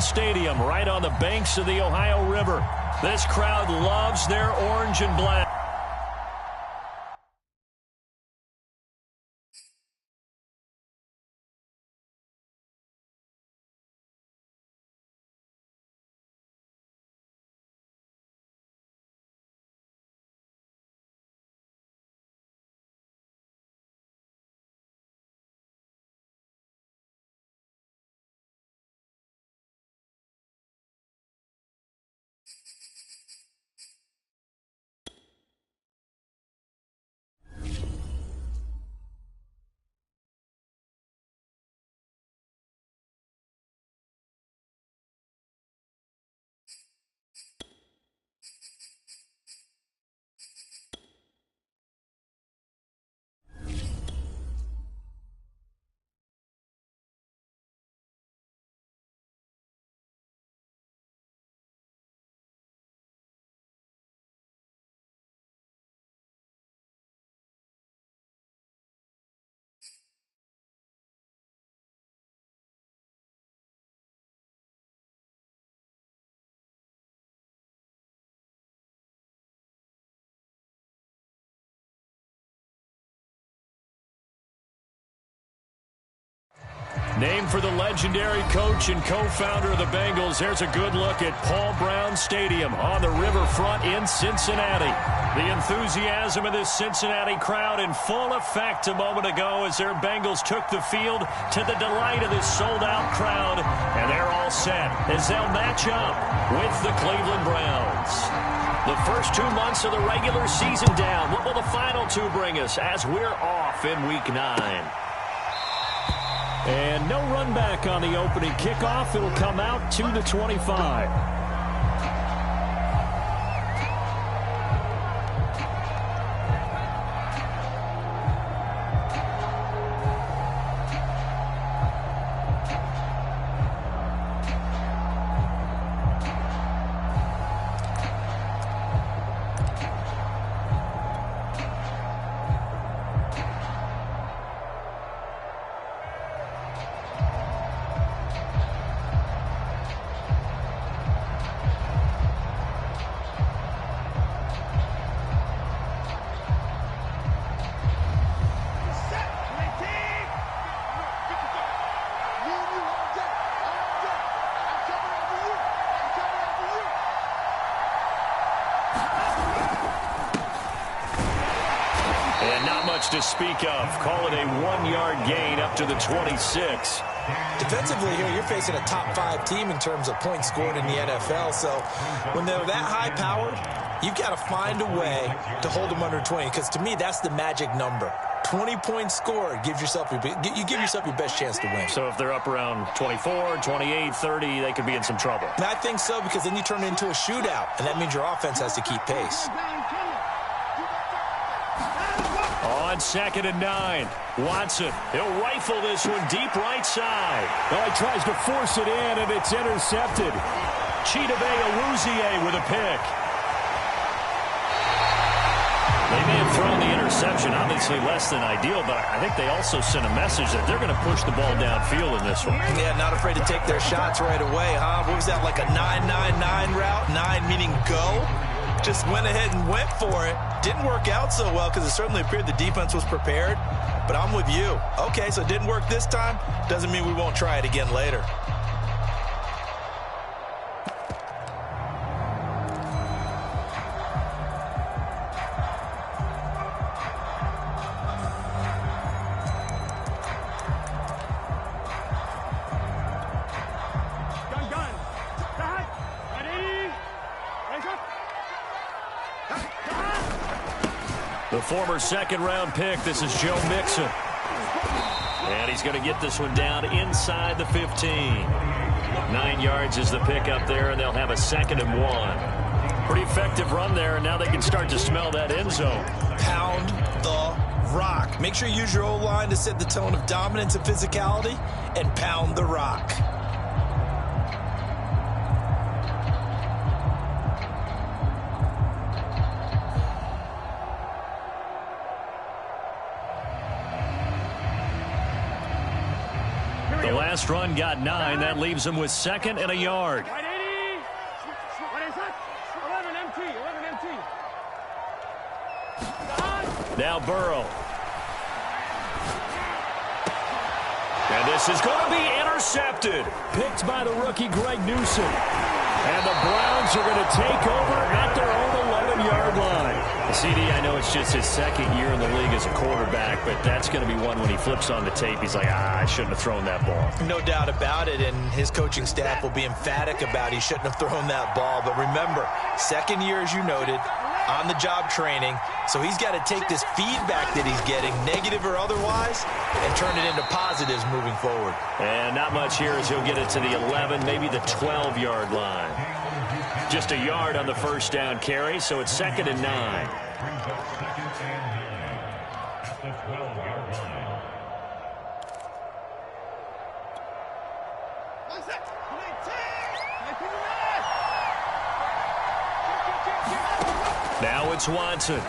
Stadium right on the banks of the Ohio River. This crowd loves their orange and black. Named for the legendary coach and co-founder of the Bengals, here's a good look at Paul Brown Stadium on the riverfront in Cincinnati. The enthusiasm of this Cincinnati crowd in full effect a moment ago as their Bengals took the field to the delight of this sold-out crowd. And they're all set as they'll match up with the Cleveland Browns. The first 2 months of the regular season down. What will the final two bring us as we're off in Week 9? And no run back on the opening kickoff. It'll come out to the 25. To speak of. Call it a 1-yard gain up to the 26. Defensively here, you're facing a top 5 team in terms of points scored in the NFL. So when they're that high-powered, you've got to find a way to hold them under 20. Because to me, that's the magic number. 20 points scored, you give yourself your best chance to win. So if they're up around 24, 28, 30, they could be in some trouble. And I think so, because then you turn it into a shootout, and that means your offense has to keep pace. On 2nd and 9, Watson, he'll rifle this one deep right side. Well, he tries to force it in, and it's intercepted. Chidobe Awuzie with a pick. They may have thrown the interception, obviously less than ideal, but I think they also sent a message that they're going to push the ball downfield in this one. Yeah, not afraid to take their shots right away, huh? What was that, like a 9-9-9 route? 9 meaning go? Just went ahead and went for it. Didn't work out so well because it certainly appeared the defense was prepared. But I'm with you. Okay, so it didn't work this time. Doesn't mean we won't try it again later. The former second-round pick, this is Joe Mixon. And he's going to get this one down inside the 15. 9 yards is the pick up there, and they'll have a 2nd and 1. Pretty effective run there, and now they can start to smell that end zone. Pound the rock. Make sure you use your O-line to set the tone of dominance and physicality, and pound the rock. Last run Cleveland got 9. That leaves them with 2nd and a yard. Now Burrow. And this is going to be intercepted. Picked by the rookie Greg Newsom. And the Browns are going to take over at their own 11-yard line. CD, I know it's just his 2nd year in the league as a quarterback, but that's going to be one when he flips on the tape. He's like, I shouldn't have thrown that ball. No doubt about it, and his coaching staff will be emphatic about he shouldn't have thrown that ball. But remember, 2nd year, as you noted, on-the-job training. So he's got to take this feedback that he's getting, negative or otherwise, and turn it into positives moving forward. And not much here as he'll get it to the 11, maybe the 12-yard line. Just a yard on the first down carry, so it's 2nd and 9. Now it's Watson.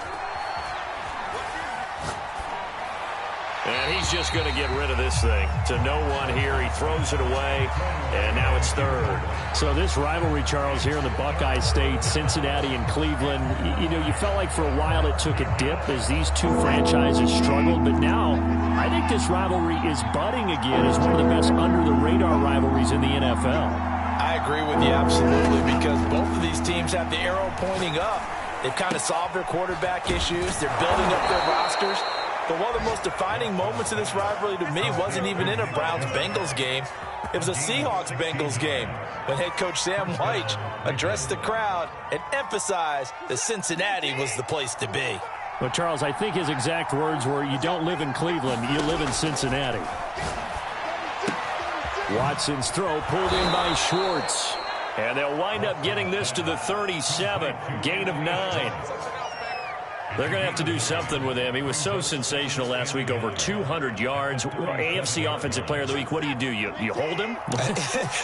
And he's just going to get rid of this thing. To no one here. He throws it away, and now it's 3rd. So this rivalry, Charles, here in the Buckeye State, Cincinnati and Cleveland, you know, you felt like for a while it took a dip as these two franchises struggled. But now I think this rivalry is budding again as one of the best under-the-radar rivalries in the NFL. I agree with you absolutely, because both of these teams have the arrow pointing up. They've kind of solved their quarterback issues. They're building up their rosters. But one of the most defining moments of this rivalry to me wasn't even in a Browns-Bengals game. It was a Seahawks-Bengals game when head coach Sam White addressed the crowd and emphasized that Cincinnati was the place to be. Well, Charles, I think his exact words were, you don't live in Cleveland, you live in Cincinnati. Watson's throw pulled in by Schwartz. And they'll wind up getting this to the 37. Gain of 9. They're going to have to do something with him. He was so sensational last week, over 200 yards. AFC Offensive Player of the Week, what do? You hold him?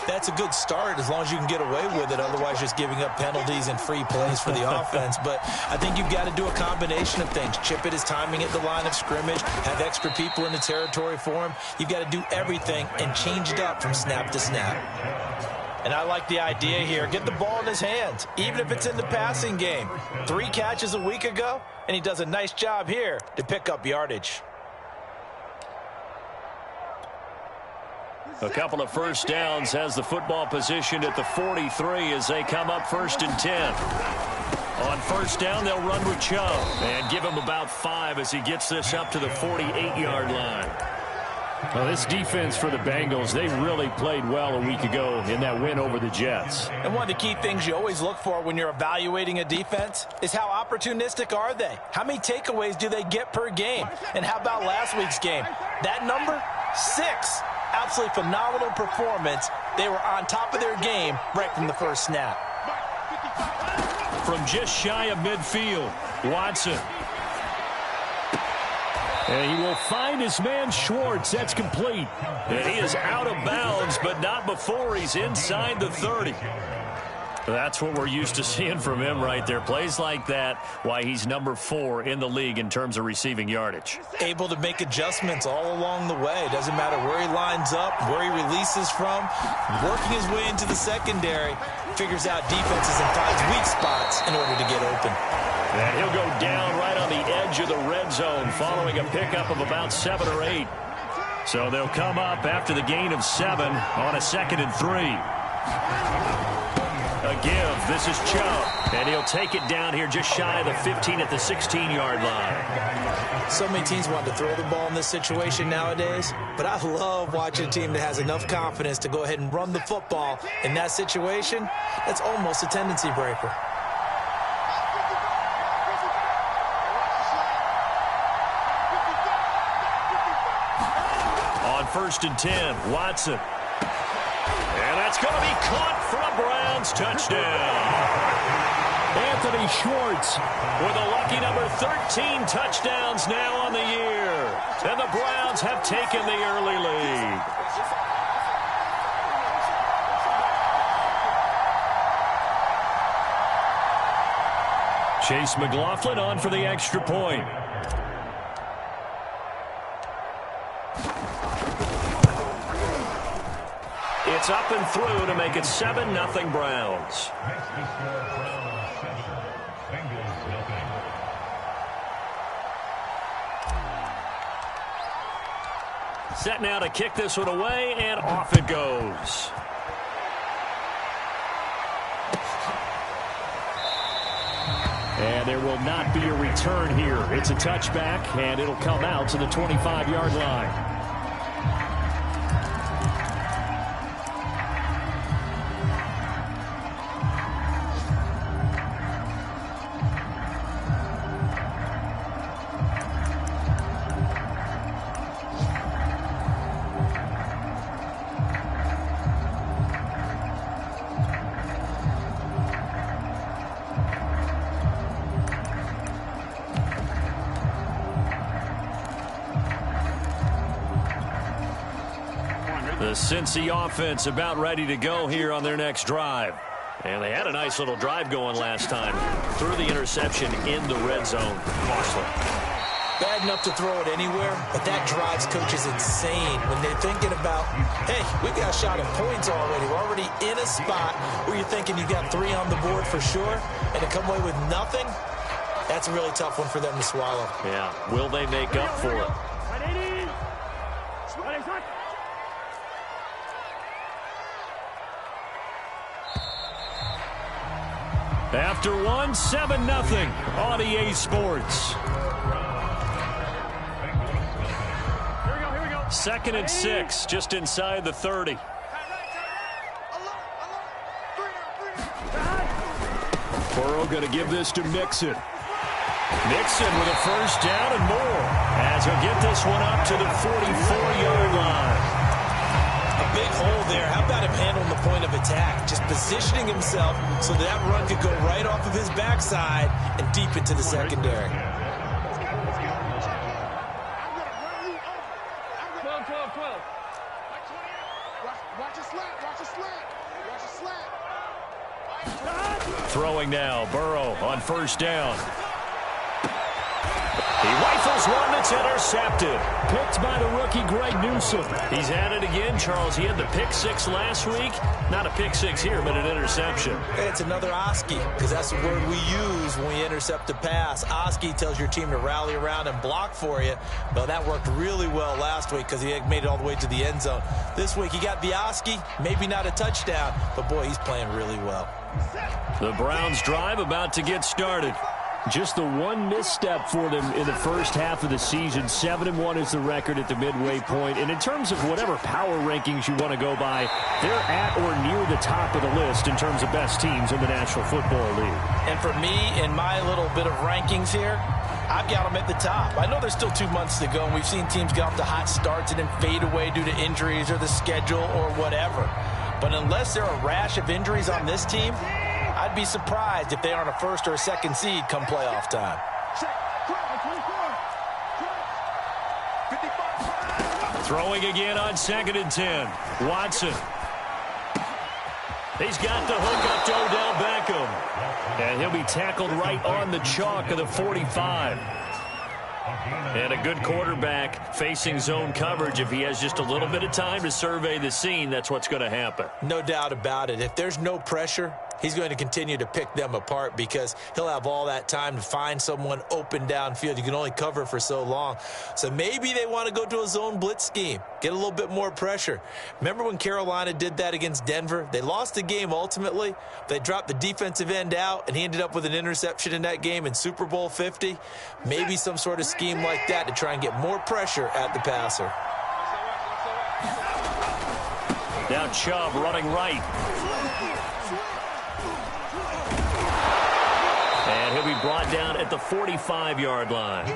That's a good start as long as you can get away with it. Otherwise, just giving up penalties and free plays for the offense. But I think you've got to do a combination of things. Chip it his timing at the line of scrimmage. Have extra people in the territory for him. You've got to do everything and change it up from snap to snap. And I like the idea here. Get the ball in his hands, even if it's in the passing game. 3 catches a week ago, and he does a nice job here to pick up yardage. A couple of first downs, has the football positioned at the 43 as they come up 1st and 10. On first down, they'll run with Chubb and give him about 5 as he gets this up to the 48-yard line. Well, this defense for the Bengals, they really played well a week ago in that win over the Jets. And one of the key things you always look for when you're evaluating a defense is how opportunistic are they? How many takeaways do they get per game? And how about last week's game? That number, 6. Absolutely phenomenal performance. They were on top of their game right from the first snap. From just shy of midfield, Watson. And he will find his man Schwartz. That's complete. And he is out of bounds, but not before he's inside the 30. That's what we're used to seeing from him right there. Plays like that, why he's number 4 in the league in terms of receiving yardage. Able to make adjustments all along the way. Doesn't matter where he lines up, where he releases from. Working his way into the secondary. Figures out defenses and finds weak spots in order to get open. And he'll go down right on the edge of the red zone following a pickup of about 7 or 8. So they'll come up after the gain of 7 on a 2nd and 3. A give. This is Chubb. And he'll take it down here just shy of the 15 at the 16-yard line. So many teams want to throw the ball in this situation nowadays, but I love watching a team that has enough confidence to go ahead and run the football. In that situation, that's almost a tendency breaker. On 1st and 10, Watson. And that's going to be caught for a Browns touchdown. Anthony Schwartz with a lucky number 13 touchdowns now on the year. And the Browns have taken the early lead. Chase McLaughlin on for the extra point. It's up and through to make it 7-0 Browns. Set now to kick this one away, and off it goes. And there will not be a return here. It's a touchback, and it'll come out to the 25-yard line. The Cincy offense about ready to go here on their next drive. And they had a nice little drive going last time. Threw the interception in the red zone. Costly. Bad enough to throw it anywhere, but that drives coaches insane when they're thinking about, hey, we got a shot at points already. We're already in a spot where you're thinking you got 3 on the board for sure, and to come away with nothing, that's a really tough one for them to swallow. Yeah. Will they make up for it? After one, 7-0 on EA Sports. Here we go. 2nd and 6, just inside the 30. Burrow going to give this to Mixon. Mixon with a first down and more, as he'll get this one up to the 44-yard line. A big hole there. How about him handling the point of attack? Just positioning himself so that run could go right off of his backside and deep into the secondary. Throwing now, Burrow on first down. He rifles one that's intercepted. Picked by the rookie Greg Newsome. He's at it again, Charles. He had the pick 6 last week. Not a pick 6 here, but an interception. It's another Oski, because that's the word we use when we intercept a pass. Oski tells your team to rally around and block for you. Well, that worked really well last week because he made it all the way to the end zone. This week he got the Oski, maybe not a touchdown, but boy, he's playing really well. The Browns drive about to get started. Just the one misstep for them in the first half of the season. 7-1 is the record at the midway point. And in terms of whatever power rankings you want to go by, they're at or near the top of the list in terms of best teams in the National Football League. And for me, in my little bit of rankings here, I've got them at the top. I know there's still 2 months to go, and we've seen teams get off to hot starts and then fade away due to injuries or the schedule or whatever. But unless there are a rash of injuries on this team, I'd be surprised if they aren't a 1st or a 2nd seed come playoff time. Throwing again on 2nd and 10. Watson. He's got the hook up to Odell Beckham. And he'll be tackled right on the chalk of the 45. And a good quarterback facing zone coverage. If he has just a little bit of time to survey the scene, that's what's going to happen. No doubt about it. If there's no pressure, he's going to continue to pick them apart because he'll have all that time to find someone open downfield. You can only cover for so long. So maybe they want to go to a zone blitz scheme, get a little bit more pressure. Remember when Carolina did that against Denver? They lost the game ultimately. They dropped the defensive end out, and he ended up with an interception in that game in Super Bowl 50. Maybe some sort of scheme like that to try and get more pressure at the passer. Now Chubb running right. And he'll be brought down at the 45-yard line.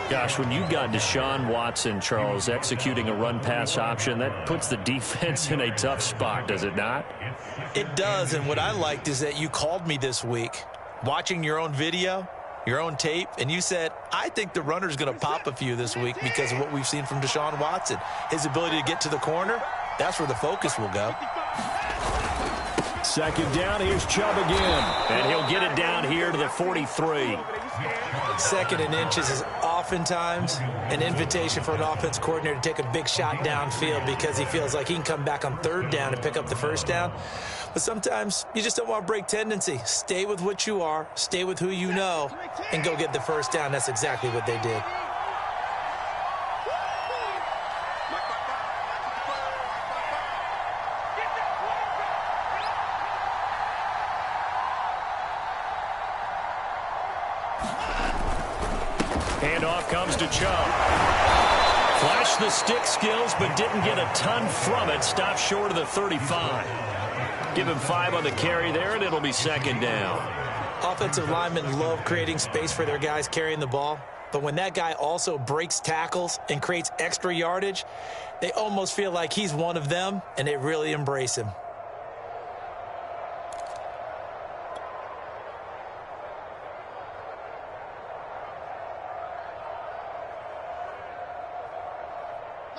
Gosh, when you've got Deshaun Watson, Charles, executing a run-pass option, that puts the defense in a tough spot, does it not? It does, and what I liked is that you called me this week, watching your own video, your own tape, and you said, I think the runner's going to pop a few this week because of what we've seen from Deshaun Watson. His ability to get to the corner, that's where the focus will go. 2nd down, here's Chubb again. And he'll get it down here to the 43. 2nd and inches is awful oftentimes an invitation for an offense coordinator to take a big shot downfield because he feels like he can come back on third down and pick up the first down. But sometimes you just don't want to break tendency. Stay with what you are, stay with who you know, and go get the first down. That's exactly what they did. Handoff comes to Chubb. Flashed the stick skills, but didn't get a ton from it. Stopped short of the 35. Give him 5 on the carry there, and it'll be second down. Offensive linemen love creating space for their guys carrying the ball. But when that guy also breaks tackles and creates extra yardage, they almost feel like he's one of them, and they really embrace him.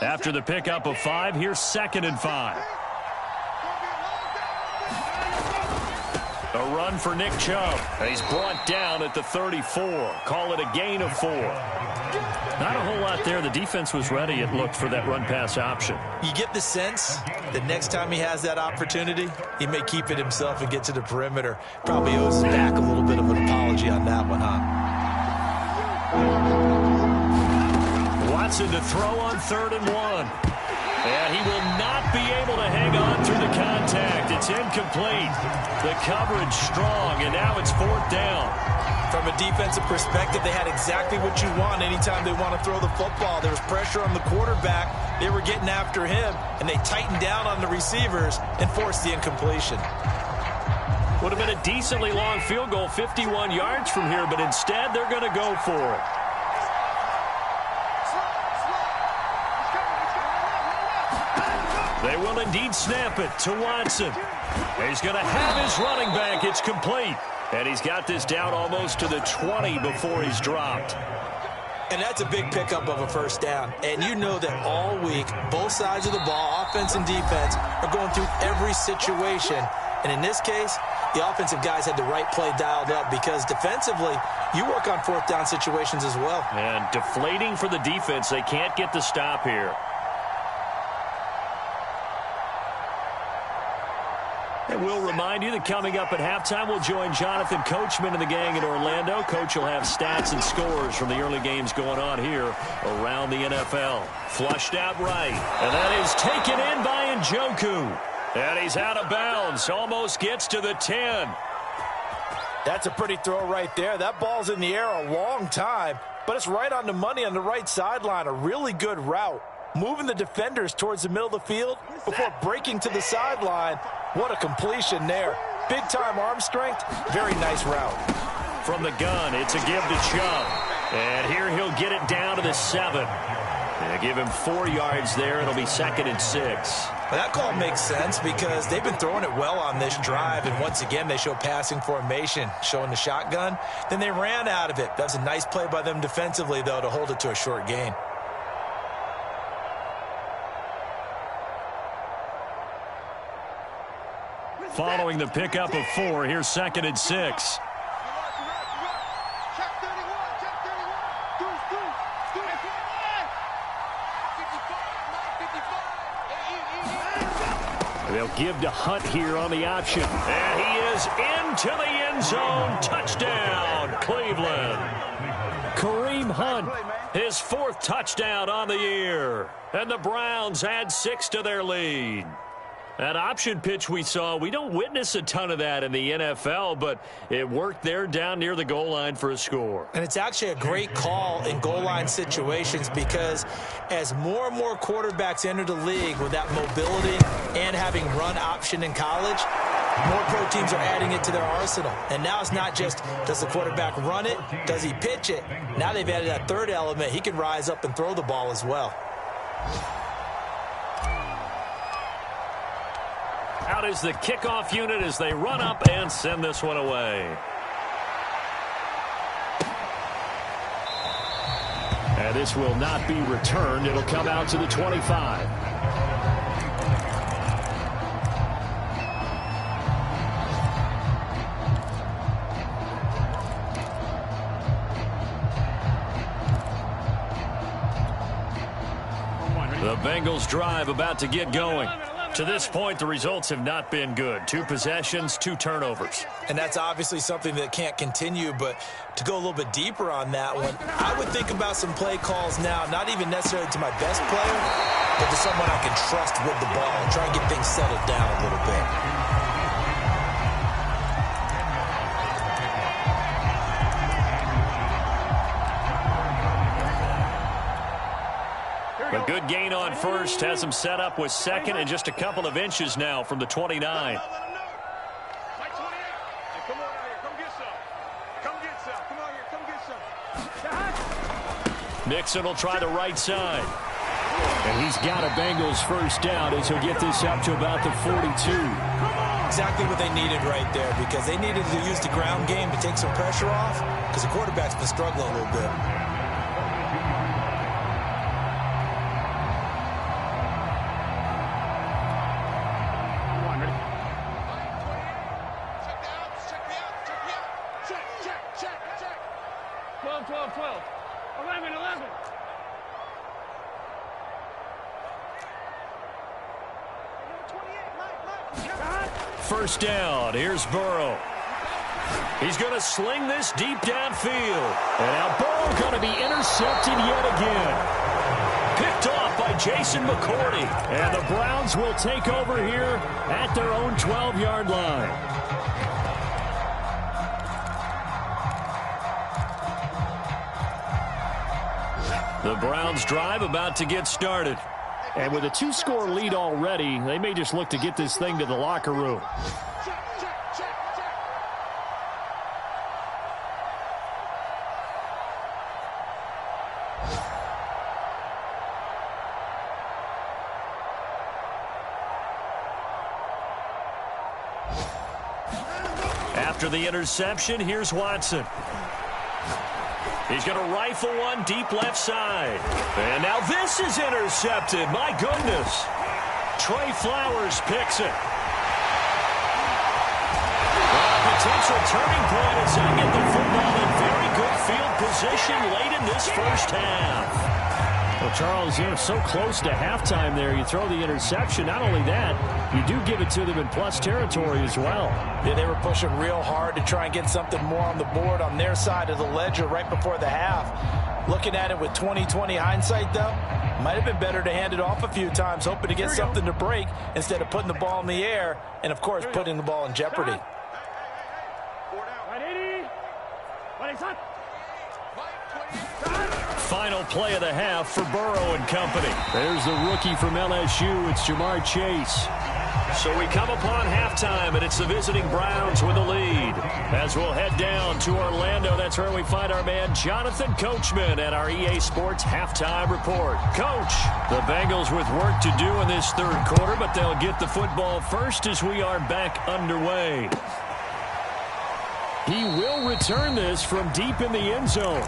After the pickup of 5, here's 2nd and 5. A run for Nick Chubb. He's brought down at the 34. Call it a gain of 4. Not a whole lot there. The defense was ready, it looked, for that run-pass option. You get the sense that next time he has that opportunity, he may keep it himself and get to the perimeter. Probably owes back a little bit of an apology on that one, huh? Watson to throw on 3rd and 1. And he will not be able to hang on through the contact. It's incomplete. The coverage strong, and now it's 4th down. From a defensive perspective, they had exactly what you want anytime they want to throw the football. There was pressure on the quarterback. They were getting after him, and they tightened down on the receivers and forced the incompletion. Would have been a decently long field goal, 51 yards from here, but instead they're going to go for it. They will indeed snap it to Watson. He's going to have his running back. It's complete. And he's got this down almost to the 20 before he's dropped. And that's a big pickup of a first down. And you know that all week, both sides of the ball, offense and defense, are going through every situation. And in this case, the offensive guys had the right play dialed up because defensively, you work on 4th down situations as well. And deflating for the defense. They can't get the stop here. And we'll remind you that coming up at halftime, we'll join Jonathan Coachman and the gang in Orlando. Coach will have stats and scores from the early games going on here around the NFL. Flushed out right. And that is taken in by Njoku. And he's out of bounds. Almost gets to the 10. That's a pretty throw right there. That ball's in the air a long time, but it's right on the money on the right sideline. A really good route. Moving the defenders towards the middle of the field before breaking to the sideline. What a completion there. Big-time arm strength. Very nice route. From the gun, it's a give to Chubb. And here he'll get it down to the 7. And give him 4 yards there. It'll be 2nd and 6. Well, that call makes sense because they've been throwing it well on this drive. And once again, they show passing formation, showing the shotgun. Then they ran out of it. That's a nice play by them defensively, though, to hold it to a short gain. Following the pickup of 4, here's 2nd and 6. They'll give to Hunt here on the option. And he is into the end zone. Touchdown, Cleveland. Kareem Hunt, his 4th touchdown on the year. And the Browns add 6 to their lead. That option pitch we saw, we don't witness a ton of that in the NFL, but it worked there down near the goal line for a score. And it's actually a great call in goal line situations because as more and more quarterbacks enter the league with that mobility and having run option in college, more pro teams are adding it to their arsenal. And now it's not just, does the quarterback run it? Does he pitch it? Now they've added that 3rd element. He can rise up and throw the ball as well. Out is the kickoff unit as they run up and send this one away. And this will not be returned. It'll come out to the 25. Bengals drive about to get going. To this point, the results have not been good. 2 possessions, 2 turnovers. And that's obviously something that can't continue, but to go a little bit deeper on that one, I would think about some play calls now, not even necessarily to my best player, but to someone I can trust with the ball and try and get things settled down a little bit. A good gain on first has him set up with second and just a couple of inches now from the 29. Nixon will try the right side. And he's got a Bengals first down as he'll get this up to about the 42. Exactly what they needed right there, because they needed to use the ground game to take some pressure off, because the quarterback's been struggling a little bit. First down. Here's Burrow. He's going to sling this deep downfield. And now Burrow going to be intercepted yet again. Picked off by Jason McCourty. And the Browns will take over here at their own 12-yard line. The Browns drive about to get started. And with a 2-score lead already, they may just look to get this thing to the locker room. After the interception, here's Watson. He's going to rifle one deep left side. And now this is intercepted. My goodness. Trey Flowers picks it. Potential turning point as they get the football in very good field position late in this first half. Well, Charles, you're so close to halftime there. You throw the interception. Not only that, you do give it to them in plus territory as well. Yeah, they were pushing real hard to try and get something more on the board on their side of the ledger right before the half. Looking at it with 20/20 hindsight, though, might have been better to hand it off a few times, hoping to get something to break instead of putting the ball in the air and, of course, putting the ball in jeopardy. Final play of the half for Burrow and company. There's the rookie from LSU. It's Jamar Chase. So we come upon halftime, and it's the visiting Browns with the lead. As we'll head down to Orlando, that's where we find our man Jonathan Coachman at our EA Sports Halftime Report. Coach, the Bengals with work to do in this third quarter, but they'll get the football first as we are back underway. He will return this from deep in the end zone.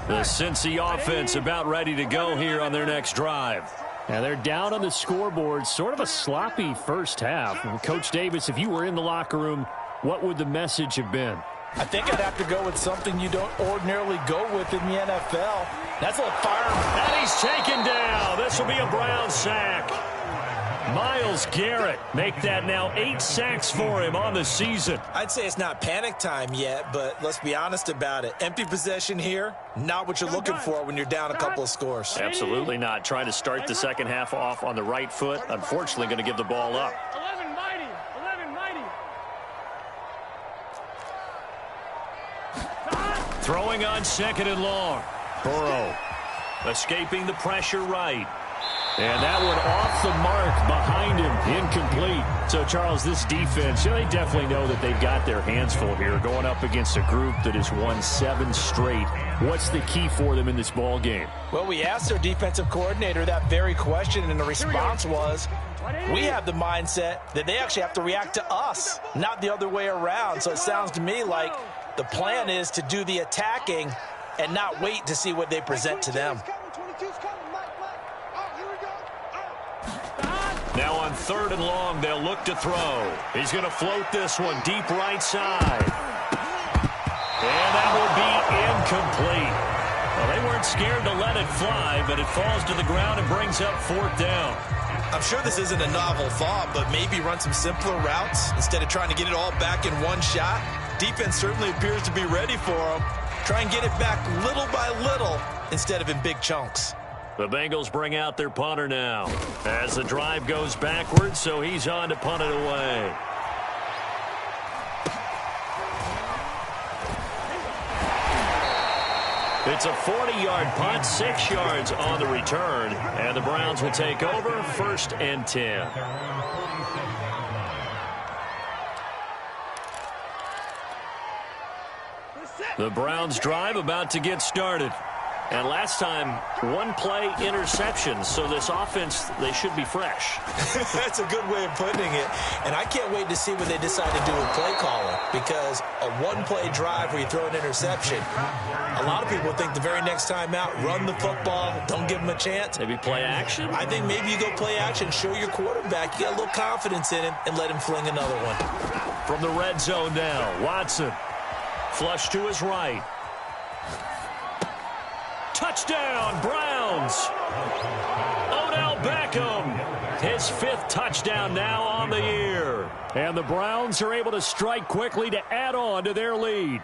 The Cincy offense about ready to go here on their next drive. Now they're down on the scoreboard. Sort of a sloppy first half. And Coach Davis, if you were in the locker room, what would the message have been? I think I'd have to go with something you don't ordinarily go with in the NFL. That's a fire. And he's taken down. This will be a Brown sack. Myles Garrett make that now 8 sacks for him on the season. I'd say it's not panic time yet, but let's be honest about it. Empty possession here, not what you're looking for when you're down a couple of scores. Absolutely not. Trying to start the second half off on the right foot. Unfortunately, going to give the ball up. 11 mighty. Throwing on second and long. Burrow escaping the pressure right. And that one off the mark behind him, incomplete. So, Charles, this defense, they definitely know that they've got their hands full here, going up against a group that has won 7 straight. What's the key for them in this ball game? Well, we asked their defensive coordinator that very question, and the response was, we have the mindset that they actually have to react to us, not the other way around. So it sounds to me like the plan is to do the attacking and not wait to see what they present to them. Now on 3rd and long, they'll look to throw. He's going to float this one deep right side. And that will be incomplete. Well, they weren't scared to let it fly, but it falls to the ground and brings up 4th down. I'm sure this isn't a novel thought, but maybe run some simpler routes instead of trying to get it all back in one shot. Defense certainly appears to be ready for them. Try and get it back little by little instead of in big chunks. The Bengals bring out their punter now as the drive goes backwards, so he's on to punt it away. It's a 40-yard punt, 6 yards on the return, and the Browns will take over 1st and 10. The Browns drive about to get started. And last time, 1-play interception, so this offense, they should be fresh. That's a good way of putting it. And I can't wait to see what they decide to do with play calling, because a 1-play drive where you throw an interception, a lot of people think the very next time out, run the football, don't give them a chance. Maybe play action? I think maybe you go play action, show your quarterback, you got a little confidence in him, and let him fling another one. From the red zone now, Watson. Flush to his right. Touchdown, Browns. Odell Beckham. His 5th touchdown now on the year. And the Browns are able to strike quickly to add on to their lead.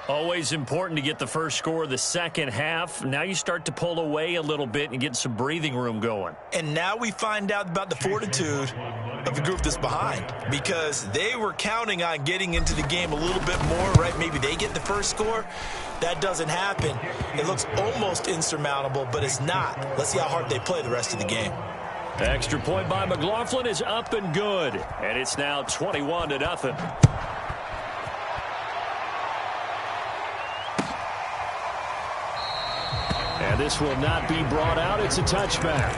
Always important to get the first score of the second half. Now you start to pull away a little bit and get some breathing room going. And now we find out about the fortitude of the group that's behind, because they were counting on getting into the game a little bit more, right? Maybe they get the first score. That doesn't happen. It looks almost insurmountable, but it's not. Let's see how hard they play the rest of the game. Extra point by McLaughlin is up and good. And it's now 21-0. And this will not be brought out. It's a touchback.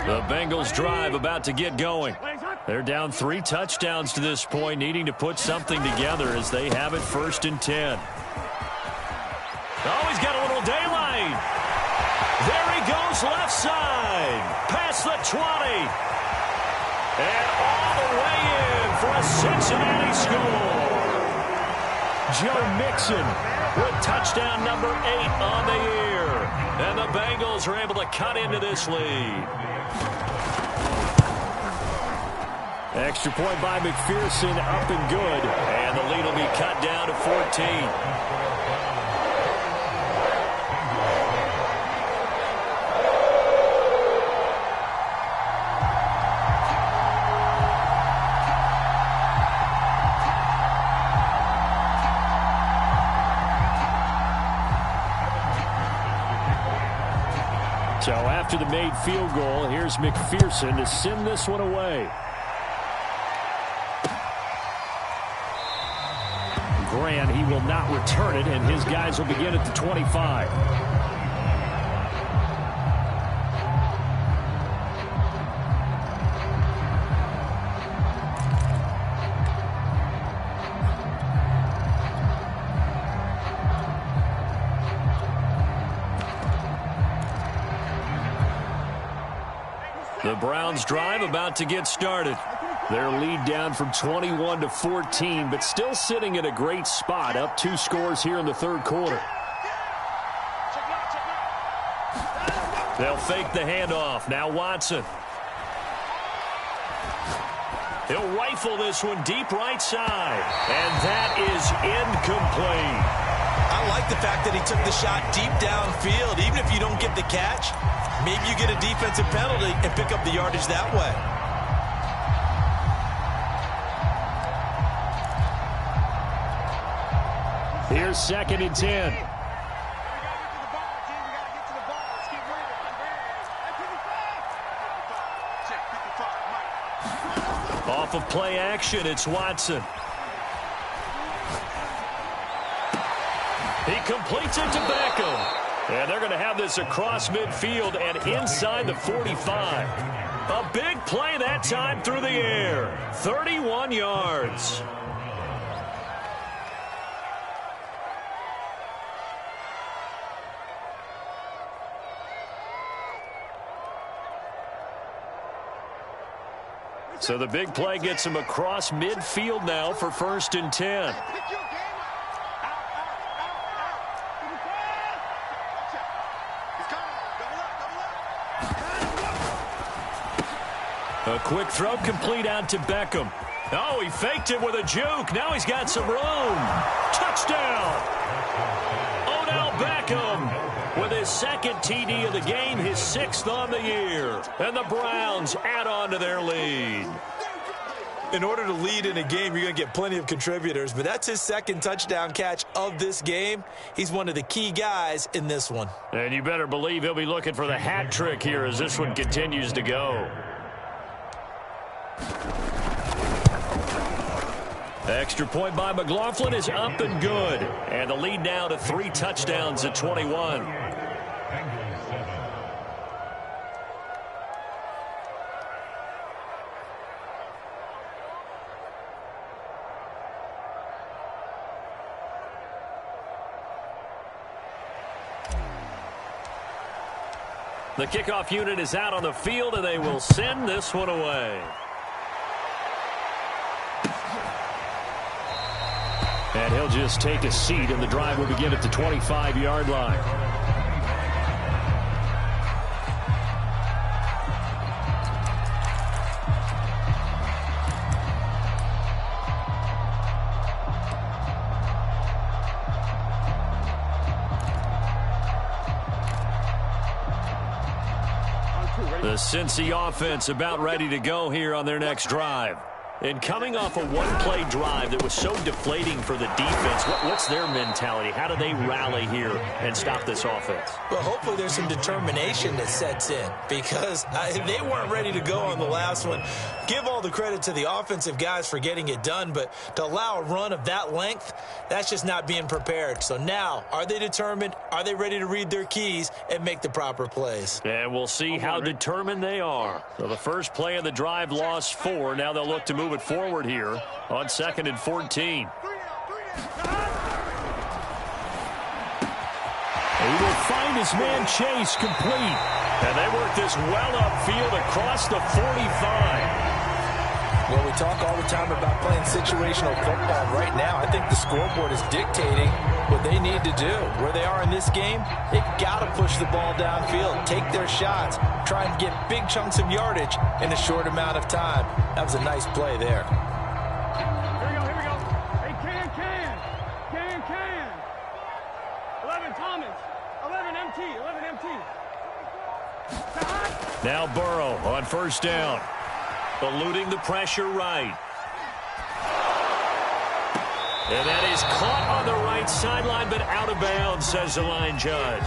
The Bengals drive about to get going. They're down 3 touchdowns to this point, needing to put something together as they have it 1st and 10. Oh, he's got a little daylight. There he goes left side. Past the 20. And all the way in for a Cincinnati score. Joe Mixon with touchdown number 8 on the year. And the Bengals are able to cut into this lead. Extra point by McPherson, up and good. And the lead will be cut down to 14. So after the made field goal, here's McPherson to send this one away. Grant, he will not return it, and his guys will begin at the 25. The Browns drive about to get started. Their lead down from 21 to 14, but still sitting at a great spot, up 2 scores here in the 3rd quarter. They'll fake the handoff. Now Watson. He'll rifle this one deep right side, and that is incomplete. I like the fact that he took the shot deep downfield. Even if you don't get the catch, maybe you get a defensive penalty and pick up the yardage that way. Here's 2nd and 10. Off of play action, it's Watson. He completes it to Beckham. And they're going to have this across midfield and inside the 45. A big play that time through the air. 31 yards. So the big play gets him across midfield now for 1st and 10. A quick throw complete out to Beckham. Oh, he faked it with a juke. Now he's got some room. Touchdown! Odell Beckham with his 2nd TD of the game, his 6th on the year. And the Browns add on to their lead. In order to lead in a game, you're going to get plenty of contributors, but that's his 2nd touchdown catch of this game. He's one of the key guys in this one. And you better believe he'll be looking for the hat trick here as this one continues to go. Extra point by McLaughlin is up and good. And the lead now to 3 touchdowns at 21. The kickoff unit is out on the field, and they will send this one away. And he'll just take a seat, and the drive will begin at the 25-yard line. The Cincy offense about ready to go here on their next drive. And coming off a one-play drive that was so deflating for the defense, what's their mentality? How do they rally here and stop this offense? Well, hopefully there's some determination that sets in because they weren't ready to go on the last one. Give all the credit to the offensive guys for getting it done, but to allow a run of that length, that's just not being prepared. So now, are they determined? Are they ready to read their keys and make the proper plays? And we'll see how determined they are. So the first play of the drive lost 4. Now they'll look to move it forward here on 2nd and 14. He will find his man Chase complete. And they work this well upfield across the 45. Well, we talk all the time about playing situational football. Right now, I think the scoreboard is dictating what they need to do. Where they are in this game, they've got to push the ball downfield, take their shots, try and get big chunks of yardage in a short amount of time. That was a nice play there. Here we go. Hey, Can. 11 Thomas. 11 MT. Now Burrow on first down. Eluding the pressure right. And that is caught on the right sideline, but out of bounds, says the line judge.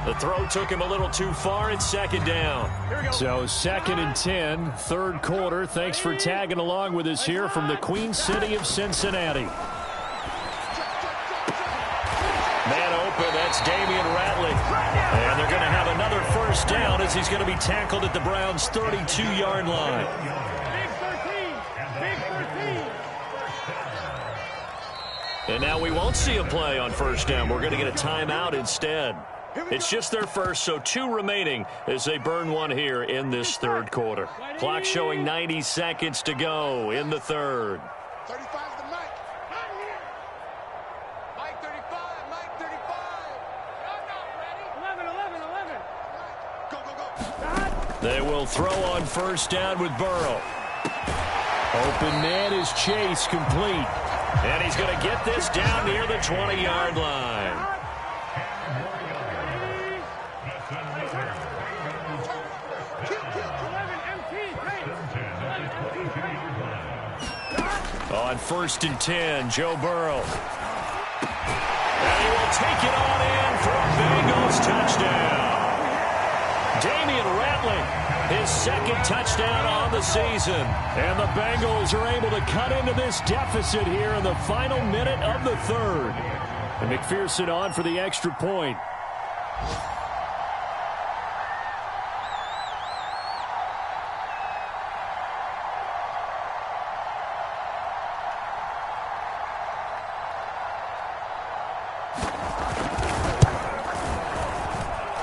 The throw took him a little too far. It's 2nd down. So 2nd and 10, 3rd quarter. Thanks for tagging along with us here from the Queen City of Cincinnati. Man open, that's Damian Ratley. And they're going to have another first down as he's going to be tackled at the Browns' 32-yard line. Big 13. And now we won't see a play on first down. We're going to get a timeout instead. It's just their first, so 2 remaining as they burn one here in this 3rd quarter. Clock showing 90 seconds to go in the 3rd. 35 to Mike. Mike 35. 11. Go. They will throw on first down with Burrow. Open man is Chase complete. And he's going to get this down near the 20-yard line. On 1st and 10, Joe Burrow. And he will take it on in for a Bengals touchdown. Damian Rattling, his second touchdown on the season. And the Bengals are able to cut into this deficit here in the final minute of the third. And McPherson on for the extra point.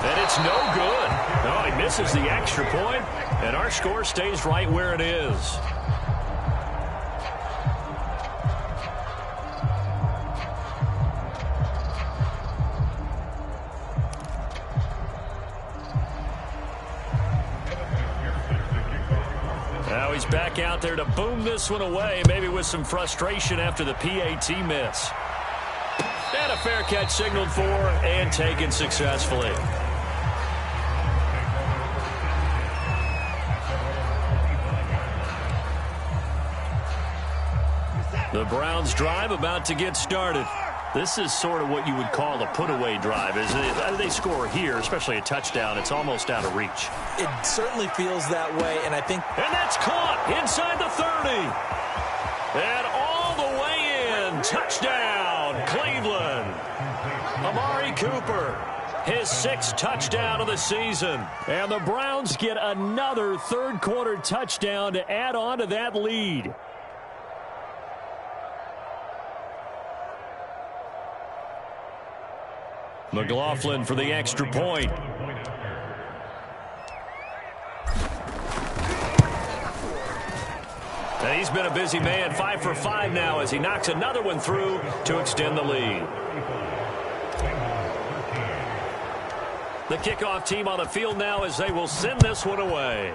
And it's no good. No, he misses the extra point, and our score stays right where it is. Now he's back out there to boom this one away, maybe with some frustration after the PAT miss. And a fair catch signaled for and taken successfully. The Browns drive about to get started. This is sort of what you would call a put-away drive. As they score here, especially a touchdown, it's almost out of reach. It certainly feels that way, and I think... And that's caught inside the 30. And all the way in. Touchdown, Cleveland. Amari Cooper, his 6th touchdown of the season. And the Browns get another third-quarter touchdown to add on to that lead. McLaughlin for the extra point. And he's been a busy man, 5 for 5 now as he knocks another one through to extend the lead. The kickoff team on the field now as they will send this one away.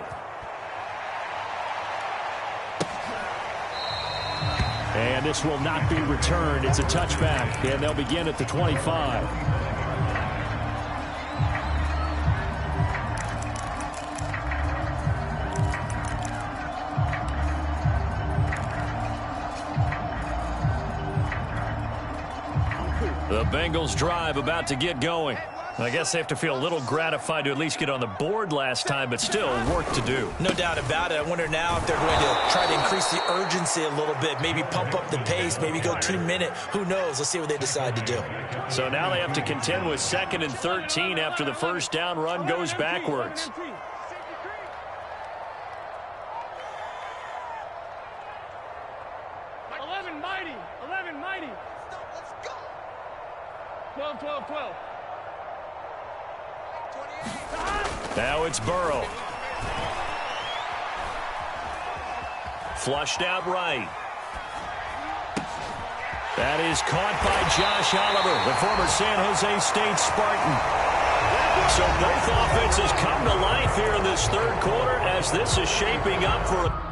And this will not be returned. It's a touchback, and they'll begin at the 25. The Bengals drive about to get going. I guess they have to feel a little gratified to at least get on the board last time, but still work to do. No doubt about it. I wonder now if they're going to try to increase the urgency a little bit, maybe pump up the pace, maybe go 2-minute. Who knows? Let's see what they decide to do. So now they have to contend with 2nd and 13 after the first down run goes backwards. Mighty. 12. Now it's Burrow. Flushed out right. That is caught by Josh Oliver, the former San Jose State Spartan. So both offenses come to life here in this third quarter as this is shaping up for a